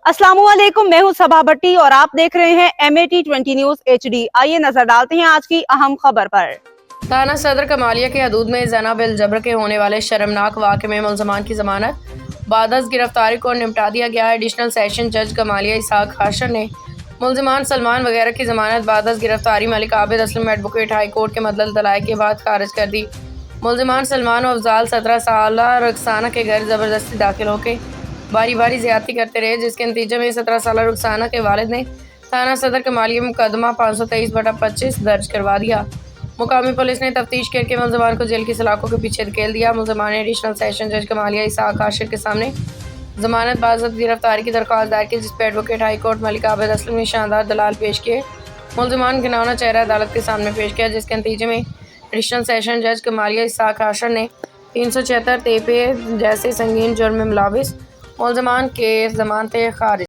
अस्सलामुअलैकुम, मैं हूं सबा भट्टी और आप देख रहे हैं MAT20 न्यूज HD। आइए नजर डालते हैं आज की अहम खबर पर। थाना सदर कमालिया के हदूद में ज़ना बिल जबर के होने वाले शर्मनाक वाक़े में मुलज़मान की ज़मानत बादस गिरफ्तारी को निपटा दिया गया है। एडिशनल सेशन जज कमालिया इसाक हाशर ने मुलज़मान सलमान वगैरह की ज़मानत बादस गिरफ्तारी Malik Abid Aslam advocate high court के मतलब दलाइल के बाद खारिज कर दी। मुलज़मान सलमान और अफजाल 17 साल रुखसाना के घर ज़बरदस्ती दाखिल होकर बारी बारी ज़्यादती करते रहे, जिसके नतीजे में 17 साल रुखसाना के वालिद ने थाना सदर कमालिया में मुकदमा 523/25 दर्ज करवा दिया। मुकामी पुलिस ने तफ्तीश करके मुलज़मान को जेल की सलाखों के पीछे धकेल दिया। मुलज़मान ने एडिशनल सेशन जज कमालिया इसाक हाशर के सामने जमानत बाज़त गिरफ्तारी की दरख्वास्त दायर की, जिस पर advocate high court Malik Abid Aslam ने शानदार दलाल पेश किए। मुलज़मान घिनौना चेहरा अदालत के सामने पेश किया, जिसके नतीजे में एडिशनल सेशन जज कमालिया इसाक हाशर ने 376 तेपे जैसे संगीन जुर्म में मुलविस मुलज़मान के ज़मानतें खारिज